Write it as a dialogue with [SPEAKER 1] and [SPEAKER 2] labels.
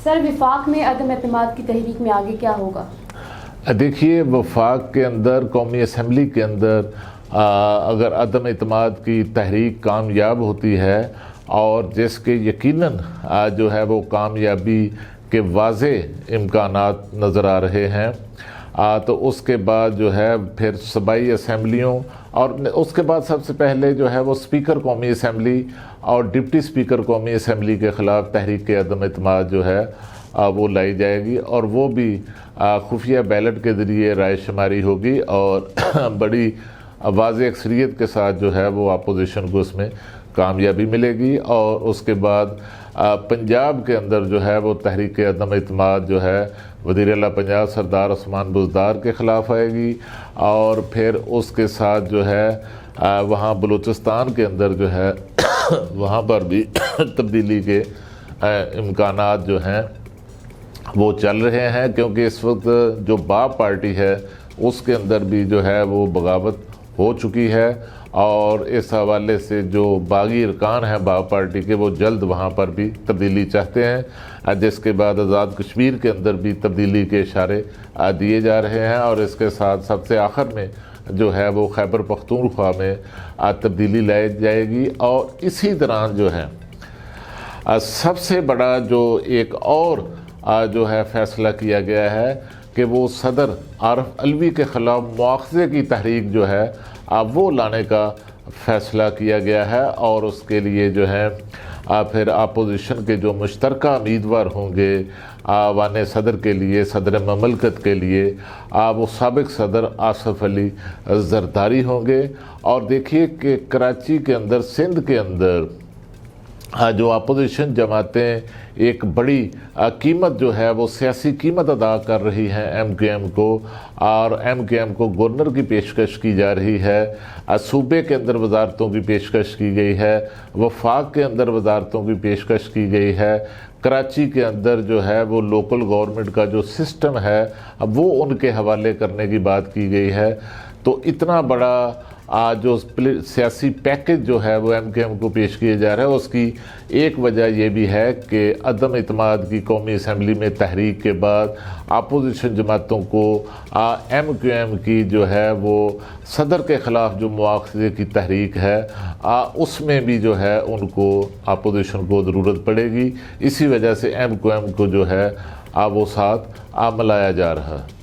[SPEAKER 1] سر وفاق میں عدم اعتماد کی تحریک میں آگے کیا ہوگا؟
[SPEAKER 2] دیکھیے وفاق کے اندر قومی اسمبلی کے اندر اگر عدم اعتماد کی تحریک کامیاب ہوتی ہے اور جس کے یقیناً جو ہے وہ کامیابی کے واضح امکانات نظر آ رہے ہیں، تو اس کے بعد جو ہے پھر صوبائی اسمبلیوں اور اس کے بعد سب سے پہلے جو ہے وہ اسپیکر قومی اسمبلی اور ڈپٹی اسپیکر قومی اسمبلی کے خلاف تحریک عدم اعتماد جو ہے وہ لائی جائے گی، اور وہ بھی خفیہ بیلٹ کے ذریعے رائے شماری ہوگی اور بڑی واضح اکثریت کے ساتھ جو ہے وہ اپوزیشن کو اس میں کامیابی ملے گی۔ اور اس کے بعد پنجاب کے اندر جو ہے وہ تحریک عدم اعتماد جو ہے وزیر اعلیٰ پنجاب سردار عثمان بزدار کے خلاف آئے گی، اور پھر اس کے ساتھ جو ہے وہاں بلوچستان کے اندر جو ہے وہاں پر بھی تبدیلی کے امکانات جو ہیں وہ چل رہے ہیں، کیونکہ اس وقت جو باپ پارٹی ہے اس کے اندر بھی جو ہے وہ بغاوت ہو چکی ہے، اور اس حوالے سے جو باغی ارکان ہیں باپ پارٹی کے وہ جلد وہاں پر بھی تبدیلی چاہتے ہیں، جس کے بعد آزاد کشمیر کے اندر بھی تبدیلی کے اشارے دیے جا رہے ہیں، اور اس کے ساتھ سب سے آخر میں جو ہے وہ خیبر پختونخوا میں تبدیلی لائی جائے گی۔ اور اسی دوران جو ہے سب سے بڑا جو ایک اور جو ہے فیصلہ کیا گیا ہے کہ وہ صدر عارف علوی کے خلاف مواخذے کی تحریک جو ہے وہ لانے کا فیصلہ کیا گیا ہے، اور اس کے لیے جو ہے پھر اپوزیشن کے جو مشترکہ امیدوار ہوں گے ایوان صدر کے لیے، صدر مملکت کے لیے، وہ سابق صدر آصف علی زرداری ہوں گے۔ اور دیکھیے کہ کراچی کے اندر، سندھ کے اندر جو اپوزیشن جماعتیں ایک بڑی قیمت جو ہے وہ سیاسی قیمت ادا کر رہی ہیں ایم کیو ایم کو، اور ایم کیو ایم کو گورنر کی پیشکش کی جا رہی ہے، صوبے کے اندر وزارتوں کی پیشکش کی گئی ہے، وفاق کے اندر وزارتوں کی پیشکش کی گئی ہے، کراچی کے اندر جو ہے وہ لوکل گورنمنٹ کا جو سسٹم ہے اب وہ ان کے حوالے کرنے کی بات کی گئی ہے۔ تو اتنا بڑا جو سیاسی پیکج جو ہے وہ ایم کیو ایم کو پیش کیا جا رہا ہے، اس کی ایک وجہ یہ بھی ہے کہ عدم اعتماد کی قومی اسمبلی میں تحریک کے بعد اپوزیشن جماعتوں کو ایم کیو ایم کی جو ہے وہ صدر کے خلاف جو مواخذے کی تحریک ہے اس میں بھی جو ہے ان کو اپوزیشن کو ضرورت پڑے گی، اسی وجہ سے ایم کیو ایم کو جو ہے وہ ساتھ ملایا جا رہا ہے۔